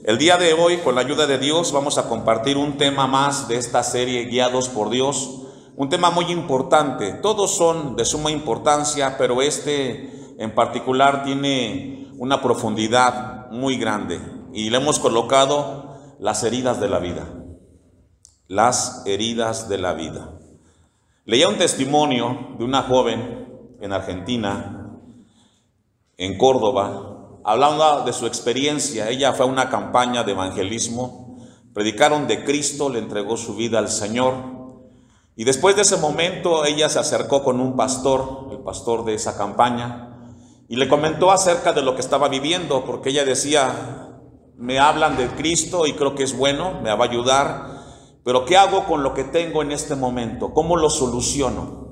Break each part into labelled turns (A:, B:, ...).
A: El día de hoy, con la ayuda de Dios, vamos a compartir un tema más de esta serie Guiados por Dios. Un tema muy importante. Todos son de suma importancia, pero este en particular tiene una profundidad muy grande. Y le hemos colocado las heridas de la vida. Las heridas de la vida. Leía un testimonio de una joven en Argentina, en Córdoba, hablando de su experiencia. Ella fue a una campaña de evangelismo, predicaron de Cristo, le entregó su vida al Señor, y después de ese momento ella se acercó con un pastor, el pastor de esa campaña, y le comentó acerca de lo que estaba viviendo, porque ella decía: me hablan de Cristo y creo que es bueno, me va a ayudar, pero ¿qué hago con lo que tengo en este momento? ¿Cómo lo soluciono?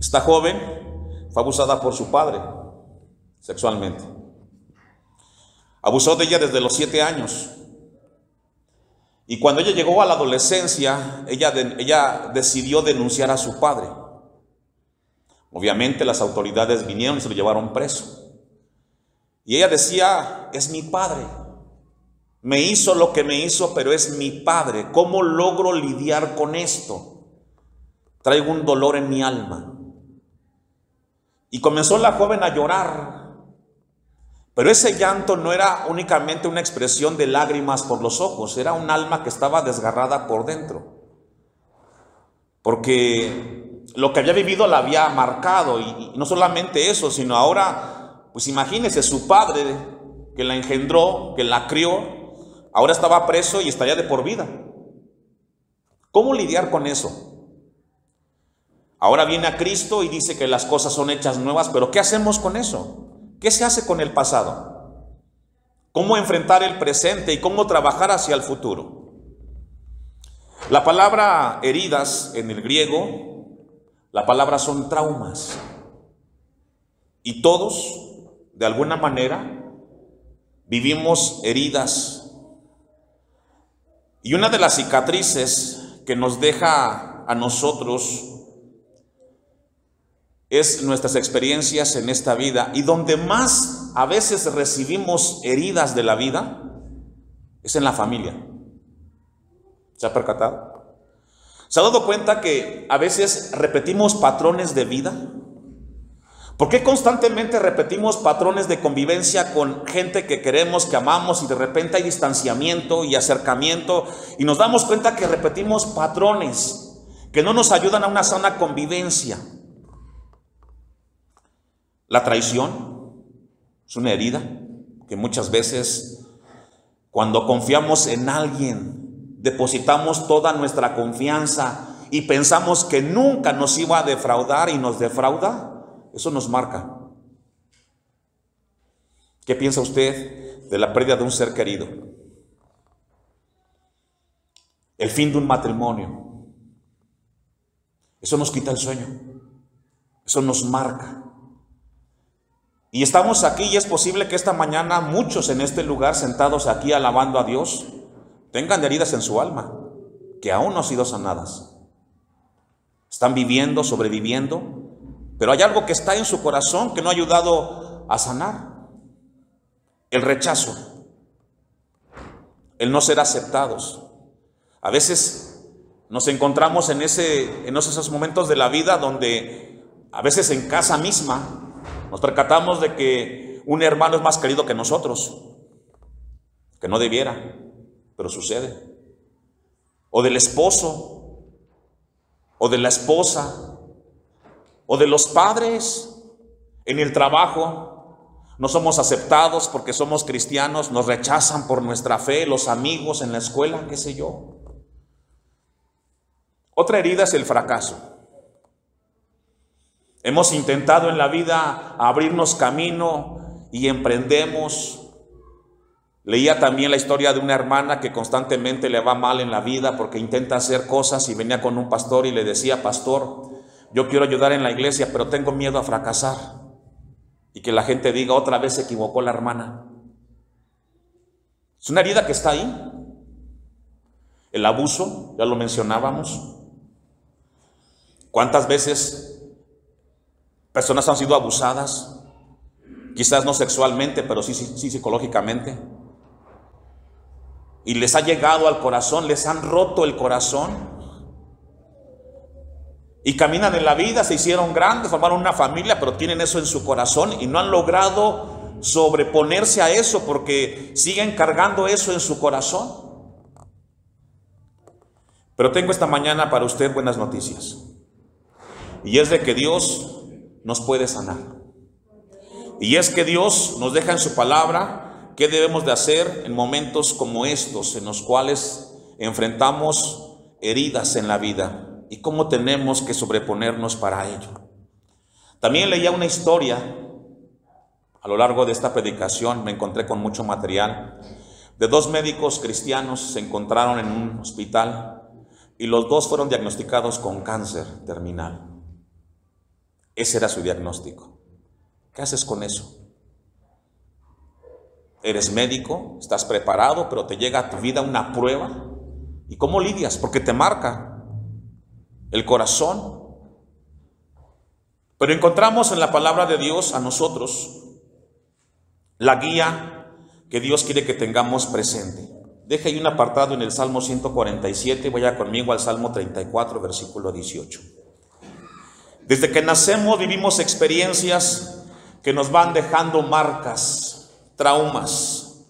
A: Esta joven fue abusada por su padre sexualmente. Abusó de ella desde los 7 años. Y cuando ella llegó a la adolescencia, ella decidió denunciar a su padre. Obviamente las autoridades vinieron y se lo llevaron preso. Y ella decía: es mi padre. Me hizo lo que me hizo, pero es mi padre. ¿Cómo logro lidiar con esto? Traigo un dolor en mi alma. Y comenzó la joven a llorar. Pero ese llanto no era únicamente una expresión de lágrimas por los ojos, era un alma que estaba desgarrada por dentro. Porque lo que había vivido la había marcado, y no solamente eso, sino ahora, pues imagínese, su padre que la engendró, que la crió, ahora estaba preso y estaría de por vida. ¿Cómo lidiar con eso? Ahora viene a Cristo y dice que las cosas son hechas nuevas, pero ¿qué hacemos con eso? ¿Qué se hace con el pasado? ¿Cómo enfrentar el presente y cómo trabajar hacia el futuro? La palabra heridas en el griego, la palabra son traumas. Y todos, de alguna manera, vivimos heridas. Y una de las cicatrices que nos deja a nosotros es nuestras experiencias en esta vida, y donde más a veces recibimos heridas de la vida es en la familia. ¿Se ha percatado? ¿Se ha dado cuenta que a veces repetimos patrones de vida? ¿Por qué constantemente repetimos patrones de convivencia con gente que queremos, que amamos, y de repente hay distanciamiento y acercamiento, y nos damos cuenta que repetimos patrones que no nos ayudan a una sana convivencia? La traición es una herida que muchas veces, cuando confiamos en alguien, depositamos toda nuestra confianza y pensamos que nunca nos iba a defraudar y nos defrauda. Eso nos marca. ¿Qué piensa usted de la pérdida de un ser querido? El fin de un matrimonio. Eso nos quita el sueño. Eso nos marca. Y estamos aquí, y es posible que esta mañana muchos en este lugar, sentados aquí alabando a Dios, tengan heridas en su alma que aún no han sido sanadas. Están viviendo, sobreviviendo, pero hay algo que está en su corazón que no ha ayudado a sanar. El rechazo, el no ser aceptados. A veces nos encontramos en esos momentos de la vida donde a veces en casa misma nos percatamos de que un hermano es más querido que nosotros, que no debiera, pero sucede. O del esposo, o de la esposa, o de los padres. En el trabajo no somos aceptados porque somos cristianos, nos rechazan por nuestra fe, los amigos en la escuela, qué sé yo. Otra herida es el fracaso. Hemos intentado en la vida abrirnos camino y emprendemos. Leía también la historia de una hermana que constantemente le va mal en la vida porque intenta hacer cosas, y venía con un pastor y le decía: pastor, yo quiero ayudar en la iglesia, pero tengo miedo a fracasar y que la gente diga: otra vez se equivocó la hermana. Es una herida que está ahí. El abuso, ya lo mencionábamos. ¿Cuántas veces personas han sido abusadas? Quizás no sexualmente, pero sí psicológicamente. y les ha llegado al corazón, les han roto el corazón. Y caminan en la vida, se hicieron grandes, formaron una familia, pero tienen eso en su corazón y no han logrado sobreponerse a eso porque siguen cargando eso en su corazón. Pero tengo esta mañana para usted buenas noticias. Y es de que Dios nos puede sanar. Y es que Dios nos deja en su palabra qué debemos de hacer en momentos como estos, en los cuales enfrentamos heridas en la vida y cómo tenemos que sobreponernos para ello. También leía una historia a lo largo de esta predicación, me encontré con mucho material, de dos médicos cristianos se encontraron en un hospital y los dos fueron diagnosticados con cáncer terminal. Ese era su diagnóstico. ¿Qué haces con eso? Eres médico, estás preparado, pero te llega a tu vida una prueba. ¿Y cómo lidias? Porque te marca el corazón. Pero encontramos en la palabra de Dios a nosotros la guía que Dios quiere que tengamos presente. Deje ahí un apartado en el Salmo 147, vaya conmigo al Salmo 34, versículo 18. Desde que nacemos vivimos experiencias que nos van dejando marcas, traumas.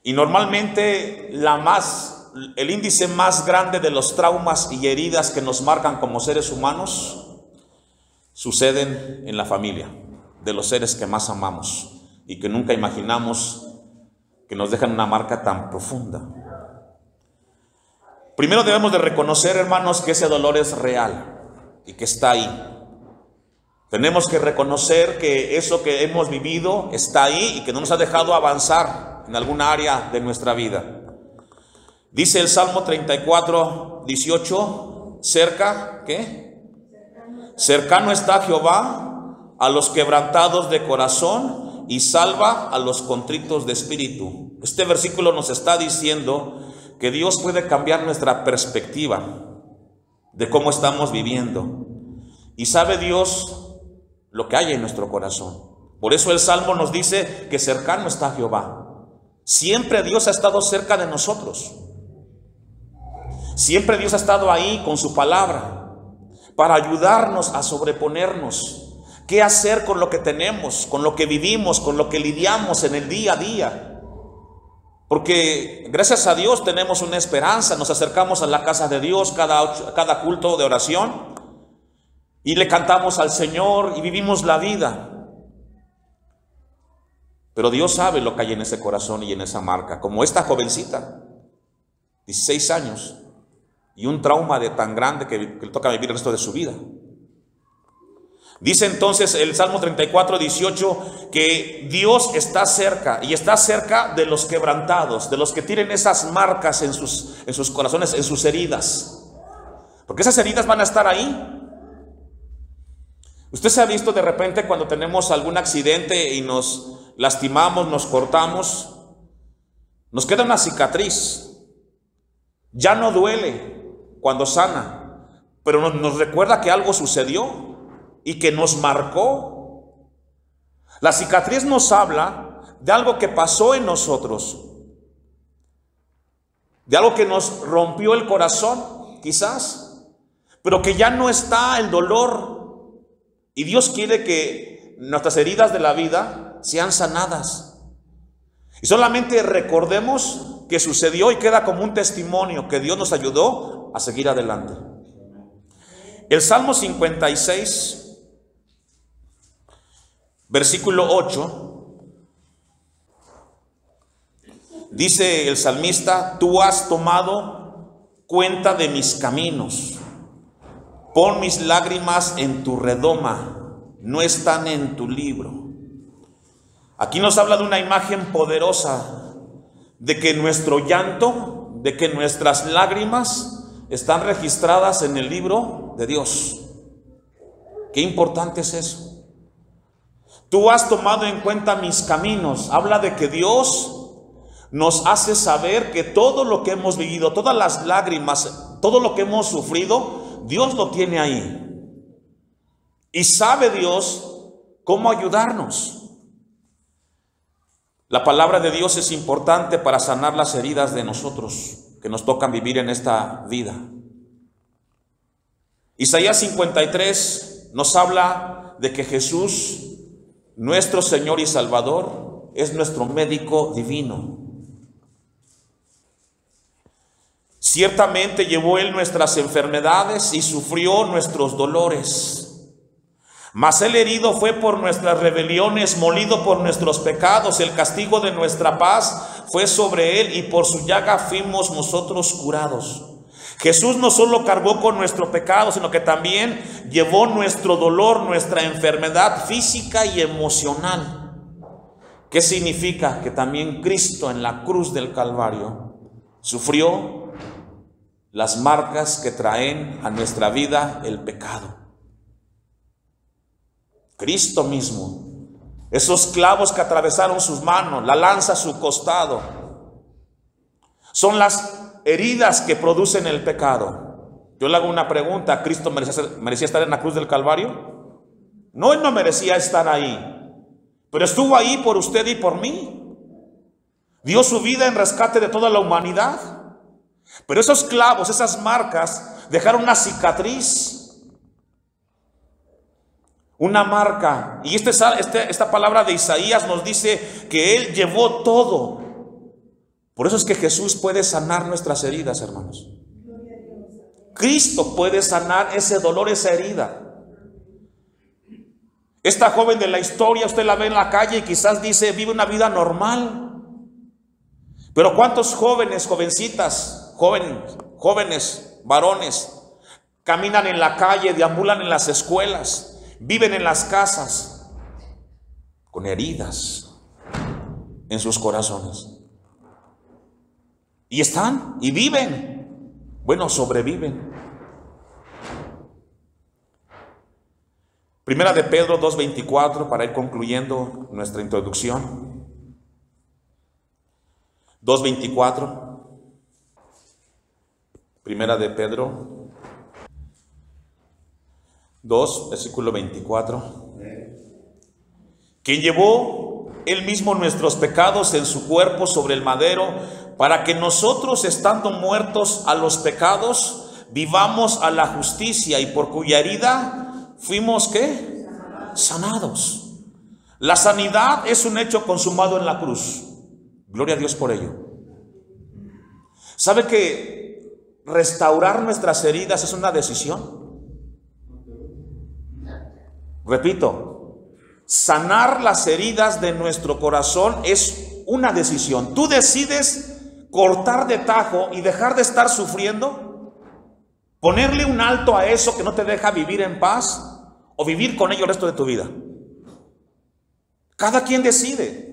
A: Y normalmente el índice más grande de los traumas y heridas que nos marcan como seres humanos suceden en la familia, de los seres que más amamos y que nunca imaginamos que nos dejan una marca tan profunda. Primero debemos de reconocer, hermanos, que ese dolor es real y que está ahí. Tenemos que reconocer que eso que hemos vivido está ahí y que no nos ha dejado avanzar en alguna área de nuestra vida. Dice el Salmo 34, 18, cercano está Jehová a los quebrantados de corazón y salva a los contritos de espíritu. Este versículo nos está diciendo que Dios puede cambiar nuestra perspectiva de cómo estamos viviendo. Y sabe Dios lo que hay en nuestro corazón. Por eso el Salmo nos dice que cercano está Jehová. Siempre Dios ha estado cerca de nosotros. Siempre Dios ha estado ahí con su palabra para ayudarnos a sobreponernos. ¿Qué hacer con lo que tenemos, con lo que vivimos, con lo que lidiamos en el día a día? Porque gracias a Dios tenemos una esperanza. Nos acercamos a la casa de Dios cada culto de oración y le cantamos al Señor y vivimos la vida. Pero Dios sabe lo que hay en ese corazón y en esa marca. Como esta jovencita, 16 años, y un trauma de tan grande que le toca vivir el resto de su vida. Dice entonces el Salmo 34, 18, que Dios está cerca, y está cerca de los quebrantados, de los que tienen esas marcas en sus corazones, en sus heridas. Porque esas heridas van a estar ahí. Usted se ha visto de repente cuando tenemos algún accidente y nos lastimamos, nos cortamos, nos queda una cicatriz. Ya no duele cuando sana, pero nos recuerda que algo sucedió y que nos marcó. La cicatriz nos habla de algo que pasó en nosotros, de algo que nos rompió el corazón, quizás, pero que ya no está el dolor. Y Dios quiere que nuestras heridas de la vida sean sanadas. Y solamente recordemos que sucedió y queda como un testimonio que Dios nos ayudó a seguir adelante. El Salmo 56, versículo 8, dice el salmista: tú has tomado cuenta de mis caminos. Pon mis lágrimas en tu redoma, no están en tu libro. Aquí nos habla de una imagen poderosa, de que nuestro llanto, de que nuestras lágrimas están registradas en el libro de Dios. Qué importante es eso. Tú has tomado en cuenta mis caminos. Habla de que Dios nos hace saber que todo lo que hemos vivido, todas las lágrimas, todo lo que hemos sufrido, Dios lo tiene ahí. Y sabe Dios cómo ayudarnos. La palabra de Dios es importante para sanar las heridas de nosotros que nos tocan vivir en esta vida. Isaías 53 nos habla de que Jesús, nuestro Señor y Salvador, es nuestro médico divino. Ciertamente llevó Él nuestras enfermedades y sufrió nuestros dolores. Mas Él herido fue por nuestras rebeliones, molido por nuestros pecados. El castigo de nuestra paz fue sobre Él y por su llaga fuimos nosotros curados. Jesús no solo cargó con nuestro pecado, sino que también llevó nuestro dolor, nuestra enfermedad física y emocional. ¿Qué significa? Que también Cristo en la cruz del Calvario sufrió las marcas que traen a nuestra vida el pecado. Cristo mismo, esos clavos que atravesaron sus manos, la lanza a su costado, son las heridas que producen el pecado. Yo le hago una pregunta: ¿Cristo merecía estar en la cruz del Calvario? No, Él no merecía estar ahí, pero estuvo ahí por usted y por mí. Dio su vida en rescate de toda la humanidad. Pero esos clavos, esas marcas, dejaron una cicatriz, una marca. Y esta palabra de Isaías nos dice que Él llevó todo. Por eso es que Jesús puede sanar nuestras heridas, hermanos. Cristo puede sanar ese dolor, esa herida. Esta joven de la historia, usted la ve en la calle y quizás dice, vive una vida normal. Pero ¿cuántos jóvenes, jovencitas, jóvenes, varones, caminan en la calle, deambulan en las escuelas, viven en las casas con heridas en sus corazones? Y están, y viven, bueno, sobreviven. Primera de Pedro 2:24, para ir concluyendo nuestra introducción. 2:24. Primera de Pedro 2, versículo 24. Quien llevó Él mismo nuestros pecados en su cuerpo sobre el madero, para que nosotros, estando muertos a los pecados, vivamos a la justicia, y por cuya herida fuimos, ¿qué? Sanados. La sanidad es un hecho consumado en la cruz. Gloria a Dios por ello. ¿Sabe que restaurar nuestras heridas es una decisión? Repito, sanar las heridas de nuestro corazón es una decisión. Tú decides cortar de tajo y dejar de estar sufriendo, ponerle un alto a eso que no te deja vivir en paz, o vivir con ello el resto de tu vida. Cada quien decide.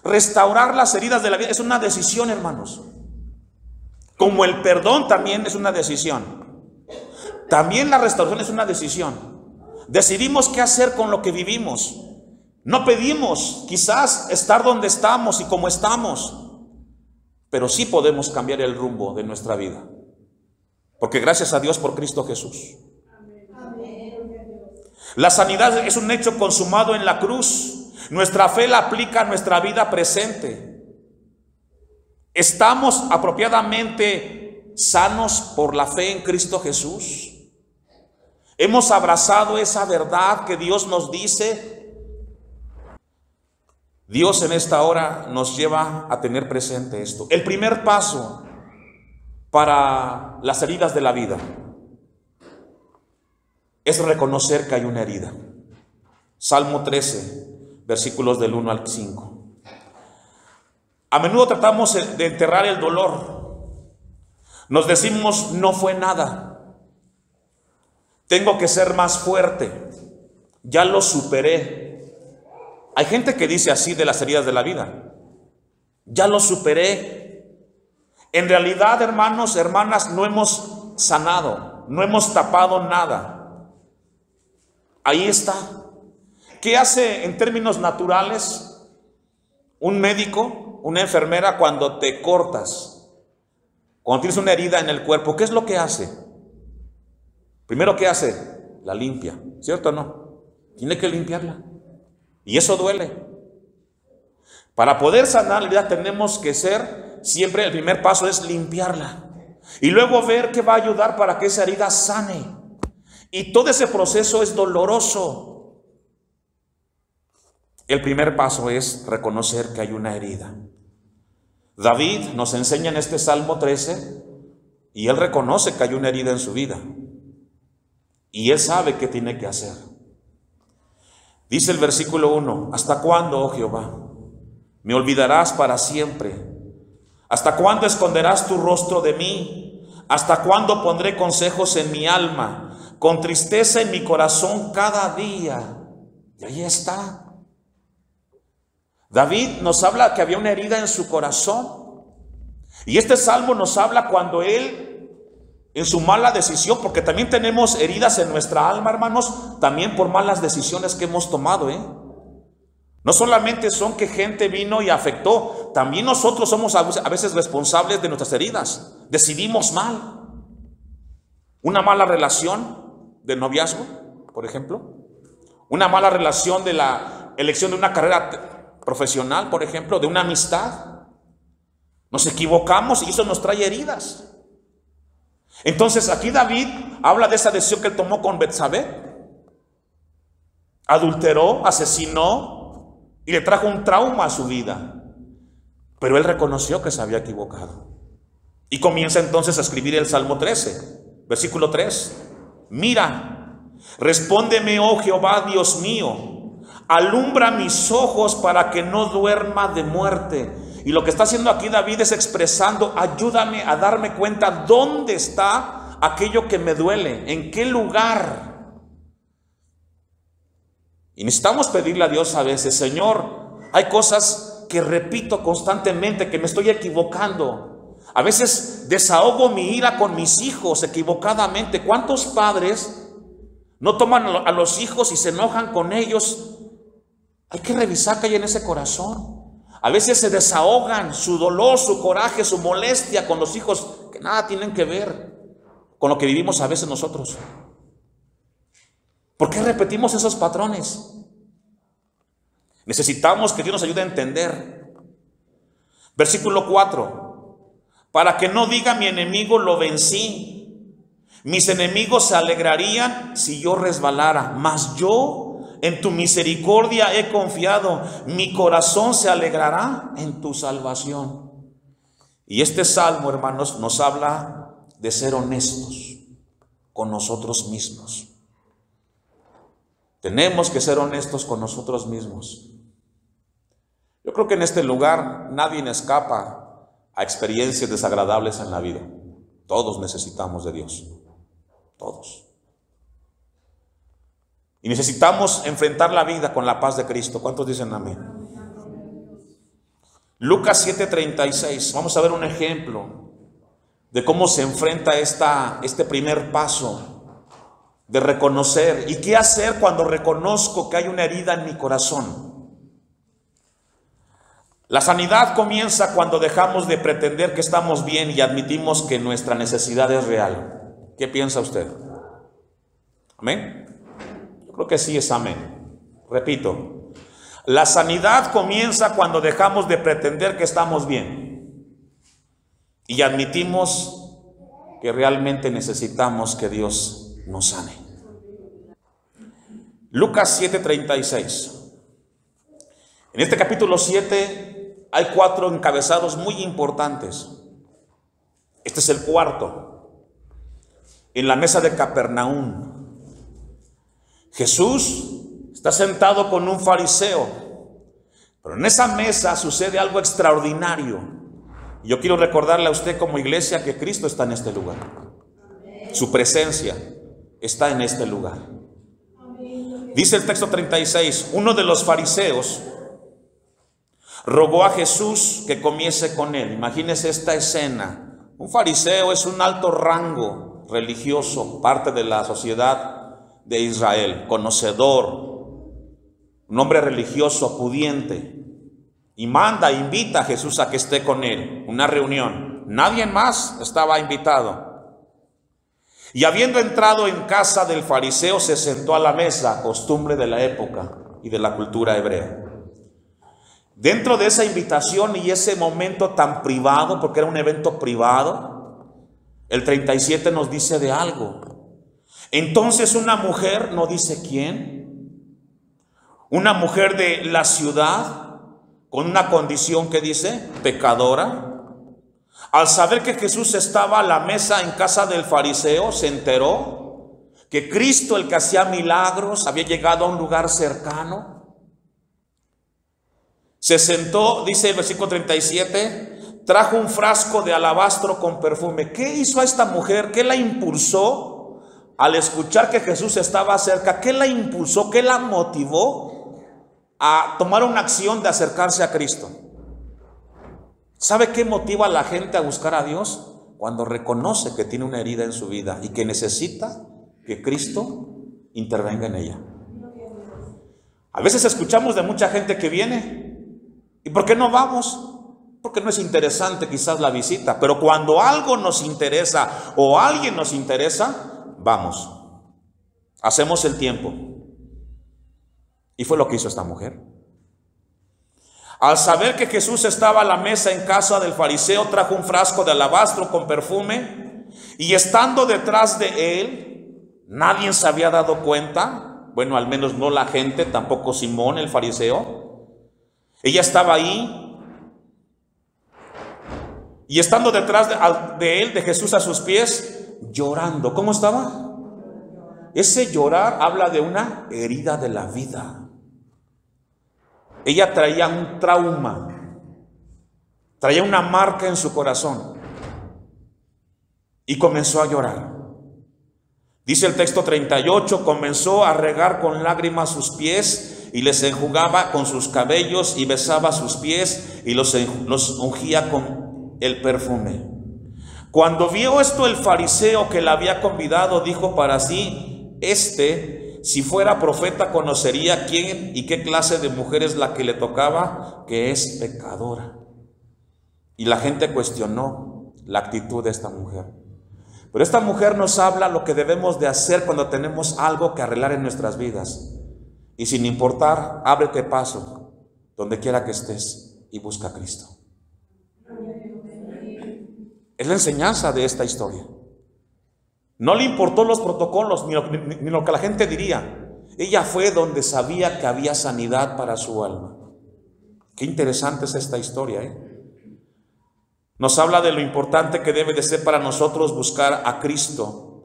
A: Restaurar las heridas de la vida es una decisión, hermanos. Como el perdón también es una decisión. También la restauración es una decisión. Decidimos qué hacer con lo que vivimos. No pedimos quizás estar donde estamos y como estamos, pero sí podemos cambiar el rumbo de nuestra vida. Porque gracias a Dios por Cristo Jesús. La sanidad es un hecho consumado en la cruz. Nuestra fe la aplica a nuestra vida presente. ¿Estamos apropiadamente sanos por la fe en Cristo Jesús? ¿Hemos abrazado esa verdad que Dios nos dice? Dios en esta hora nos lleva a tener presente esto. El primer paso para las heridas de la vida es reconocer que hay una herida. Salmo 13, versículos del 1 al 5. A menudo tratamos de enterrar el dolor. Nos decimos, no fue nada. Tengo que ser más fuerte. Ya lo superé. Hay gente que dice así de las heridas de la vida. Ya lo superé. En realidad, hermanos, hermanas, no hemos sanado, no hemos tapado nada. Ahí está. ¿Qué hace en términos naturales un médico, una enfermera cuando te cortas? Cuando tienes una herida en el cuerpo, ¿qué es lo que hace? Primero, ¿qué hace? La limpia, ¿cierto o no? Tiene que limpiarla. Y eso duele. Para poder sanar la herida tenemos que siempre el primer paso es limpiarla. Y luego ver qué va a ayudar para que esa herida sane. Y todo ese proceso es doloroso. El primer paso es reconocer que hay una herida. David nos enseña en este Salmo 13, y él reconoce que hay una herida en su vida. Y él sabe qué tiene que hacer. Dice el versículo 1, ¿hasta cuándo, oh Jehová, me olvidarás para siempre? ¿Hasta cuándo esconderás tu rostro de mí? ¿Hasta cuándo pondré consejos en mi alma, con tristeza en mi corazón cada día? Y ahí está. David nos habla que había una herida en su corazón. Y este salmo nos habla cuando él, en su mala decisión, porque también tenemos heridas en nuestra alma, hermanos, también por malas decisiones que hemos tomado, No solamente son que gente vino y afectó, también nosotros somos a veces responsables de nuestras heridas. Decidimos mal. Una mala relación de noviazgo, por ejemplo. Una mala relación de la elección de una carrera profesional, por ejemplo, de una amistad. Nos equivocamos y eso nos trae heridas. Entonces aquí David habla de esa decisión que él tomó con Betsabé. Adulteró, asesinó y le trajo un trauma a su vida. Pero él reconoció que se había equivocado. Y comienza entonces a escribir el Salmo 13, versículo 3. Mira, respóndeme, oh Jehová, Dios mío, alumbra mis ojos para que no duerma de muerte. Y lo que está haciendo aquí David es expresando, ayúdame a darme cuenta dónde está aquello que me duele, en qué lugar. Y necesitamos pedirle a Dios a veces, Señor, hay cosas que repito constantemente, que me estoy equivocando. A veces desahogo mi ira con mis hijos equivocadamente. ¿Cuántos padres no toman a los hijos y se enojan con ellos? Hay que revisar qué hay en ese corazón. A veces se desahogan su dolor, su coraje, su molestia con los hijos, que nada tienen que ver con lo que vivimos a veces nosotros. ¿Por qué repetimos esos patrones? Necesitamos que Dios nos ayude a entender. Versículo 4. Para que no diga mi enemigo, lo vencí. Mis enemigos se alegrarían si yo resbalara, mas yo en tu misericordia he confiado, mi corazón se alegrará en tu salvación. Y este salmo, hermanos, nos habla de ser honestos con nosotros mismos. Tenemos que ser honestos con nosotros mismos. Yo creo que en este lugar nadie escapa a experiencias desagradables en la vida. Todos necesitamos de Dios. Todos. Y necesitamos enfrentar la vida con la paz de Cristo. ¿Cuántos dicen amén? Lucas 7:36. Vamos a ver un ejemplo de cómo se enfrenta este primer paso de reconocer. ¿Y qué hacer cuando reconozco que hay una herida en mi corazón? La sanidad comienza cuando dejamos de pretender que estamos bien y admitimos que nuestra necesidad es real. ¿Qué piensa usted? ¿Amén? Creo que sí es amén. Repito, la sanidad comienza cuando dejamos de pretender que estamos bien y admitimos que realmente necesitamos que Dios nos sane. Lucas 7:36. En este capítulo 7 hay 4 encabezados muy importantes. Este es el cuarto. En la mesa de Capernaum, Jesús está sentado con un fariseo, pero en esa mesa sucede algo extraordinario. Yo quiero recordarle a usted como iglesia que Cristo está en este lugar. Su presencia está en este lugar. Dice el texto 36, uno de los fariseos rogó a Jesús que comiese con él. Imagínese esta escena. Un fariseo es un alto rango religioso, parte de la sociedad de Israel, conocedor, un hombre religioso, pudiente, y invita a Jesús a que esté con él, una reunión. Nadie más estaba invitado. Y habiendo entrado en casa del fariseo, se sentó a la mesa, costumbre de la época y de la cultura hebrea. Dentro de esa invitación y ese momento tan privado, porque era un evento privado, el 37 nos dice de algo. Entonces una mujer, no dice quién, una mujer de la ciudad, con una condición que dice, pecadora, al saber que Jesús estaba a la mesa en casa del fariseo, se enteró que Cristo, el que hacía milagros, había llegado a un lugar cercano. Se sentó, dice el versículo 37, trajo un frasco de alabastro con perfume. ¿Qué hizo a esta mujer? ¿Qué la impulsó al escuchar que Jesús estaba cerca? ¿Qué la impulsó? ¿Qué la motivó a tomar una acción de acercarse a Cristo? ¿Sabe qué motiva a la gente a buscar a Dios? Cuando reconoce que tiene una herida en su vida y que necesita que Cristo intervenga en ella. A veces escuchamos de mucha gente que viene. ¿Y por qué no vamos? Porque no es interesante quizás la visita, pero cuando algo nos interesa o alguien nos interesa, vamos. Hacemos el tiempo. Y fue lo que hizo esta mujer. Al saber que Jesús estaba a la mesa en casa del fariseo, trajo un frasco de alabastro con perfume, y estando detrás de él, nadie se había dado cuenta, bueno, al menos no la gente, tampoco Simón el fariseo. Ella estaba ahí, y estando detrás de él, de Jesús a sus pies, llorando. ¿Cómo estaba? Ese llorar habla de una herida de la vida. Ella traía un trauma, traía una marca en su corazón, y comenzó a llorar. Dice el texto 38, comenzó a regar con lágrimas sus pies, y les enjugaba con sus cabellos, y besaba sus pies, y los ungía con el perfume. Cuando vio esto el fariseo que la había convidado, dijo para sí, si fuera profeta, conocería quién y qué clase de mujer es la que le tocaba, que es pecadora. Y la gente cuestionó la actitud de esta mujer. Pero esta mujer nos habla lo que debemos de hacer cuando tenemos algo que arreglar en nuestras vidas. Y sin importar, ábrete paso donde quiera que estés y busca a Cristo. Es la enseñanza de esta historia. No le importó los protocolos ni lo que la gente diría. Ella fue donde sabía que había sanidad para su alma. Qué interesante es esta historia, ¿eh? Nos habla de lo importante que debe de ser para nosotros buscar a Cristo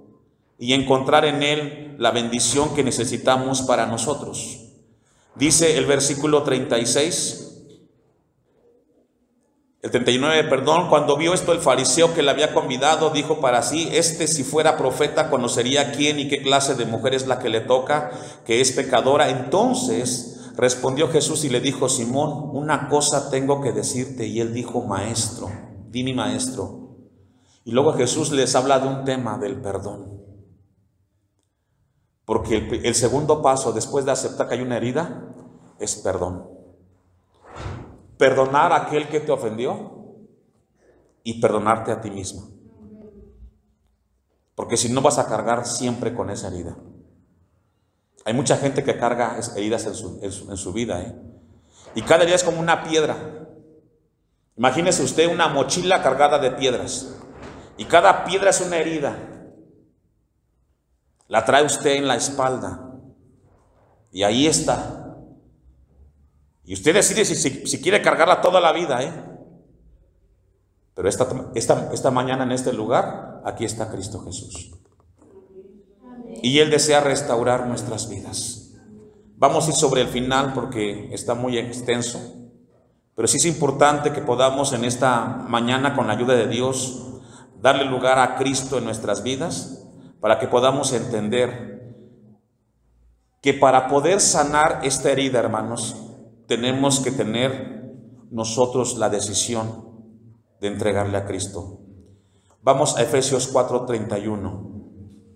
A: y encontrar en Él la bendición que necesitamos para nosotros. Dice el versículo 36, el 39, perdón, cuando vio esto el fariseo que le había convidado, dijo para sí, si fuera profeta, conocería quién y qué clase de mujer es la que le toca, que es pecadora. Entonces respondió Jesús y le dijo, Simón, una cosa tengo que decirte. Y él dijo, maestro, di mi maestro. Y luego Jesús les habla de un tema del perdón. Porque el segundo paso después de aceptar que hay una herida es perdón. Perdonar a aquel que te ofendió y perdonarte a ti mismo. Porque si no vas a cargar siempre con esa herida. Hay mucha gente que carga heridas en su vida, ¿eh? Y cada herida es como una piedra. Imagínese usted una mochila cargada de piedras. Y cada piedra es una herida. La trae usted en la espalda. Y ahí está. Y usted decide si quiere cargarla toda la vida, ¿eh? Pero esta mañana en este lugar, aquí está Cristo Jesús. Y Él desea restaurar nuestras vidas. Vamos a ir sobre el final porque está muy extenso. Pero sí es importante que podamos en esta mañana, con la ayuda de Dios, darle lugar a Cristo en nuestras vidas, para que podamos entender que para poder sanar esta herida, hermanos, tenemos que tener nosotros la decisión de entregarle a Cristo. Vamos a Efesios 4, 31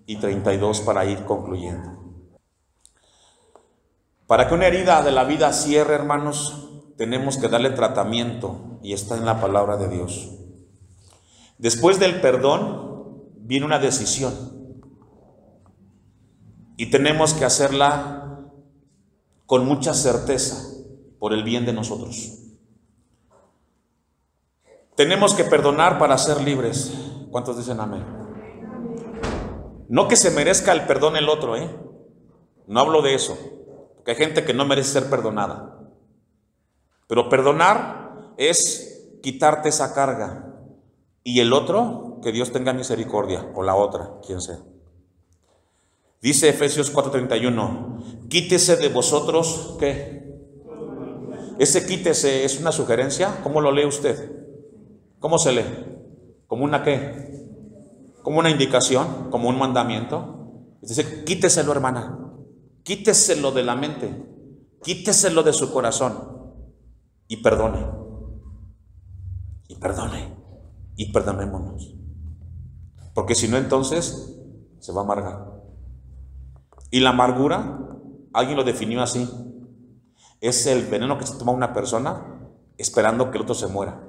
A: y 32 para ir concluyendo. Para que una herida de la vida cierre, hermanos, tenemos que darle tratamiento, y está en la palabra de Dios. Después del perdón viene una decisión, y tenemos que hacerla con mucha certeza por el bien de nosotros. Tenemos que perdonar para ser libres. ¿Cuántos dicen amén? No que se merezca el perdón el otro, no hablo de eso, porque hay gente que no merece ser perdonada. Pero perdonar es quitarte esa carga. Y el otro, que Dios tenga misericordia, o la otra, quien sea. Dice Efesios 4:31, quítese de vosotros, ¿qué? Ese quítese es una sugerencia. ¿Cómo lo lee usted? ¿Cómo se lee? ¿Como una qué? ¿Como una indicación? ¿Como un mandamiento? Dice, quíteselo, hermana. Quíteselo de la mente. Quíteselo de su corazón. Y perdone. Y perdone. Y perdonémonos. Porque si no, entonces se va a amargar. Y la amargura, alguien lo definió así: es el veneno que se toma una persona esperando que el otro se muera.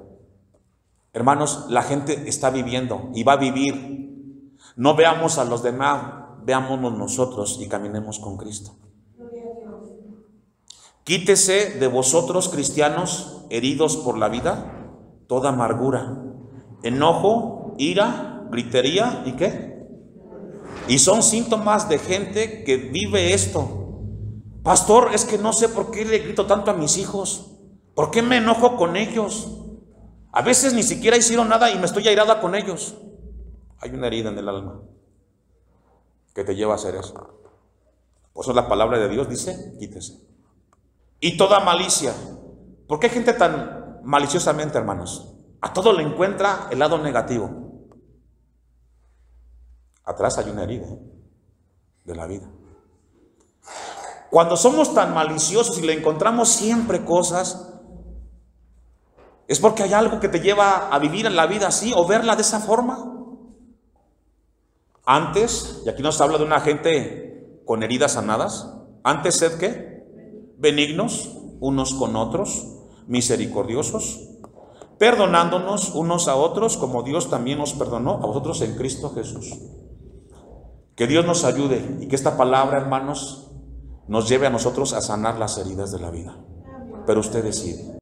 A: Hermanos, la gente está viviendo y va a vivir. No veamos a los demás, veámonos nosotros y caminemos con Cristo. Quítese de vosotros, cristianos heridos por la vida, toda amargura, enojo, ira, gritería y ¿qué? Y son síntomas de gente que vive esto. Pastor, es que no sé por qué le grito tanto a mis hijos. ¿Por qué me enojo con ellos? A veces ni siquiera hicieron nada y me estoy airada con ellos. Hay una herida en el alma que te lleva a hacer eso. Por eso la palabra de Dios dice, quítese. Y toda malicia. ¿Por qué hay gente tan maliciosamente, hermanos? A todo le encuentra el lado negativo. Atrás hay una herida de la vida. Cuando somos tan maliciosos y le encontramos siempre cosas, es porque hay algo que te lleva a vivir en la vida así o verla de esa forma. Antes, y aquí nos habla de una gente con heridas sanadas, antes sed ¿qué? Benignos unos con otros, misericordiosos, perdonándonos unos a otros como Dios también nos perdonó a vosotros en Cristo Jesús. Que Dios nos ayude y que esta palabra, hermanos, nos lleve a nosotros a sanar las heridas de la vida. Pero usted decide.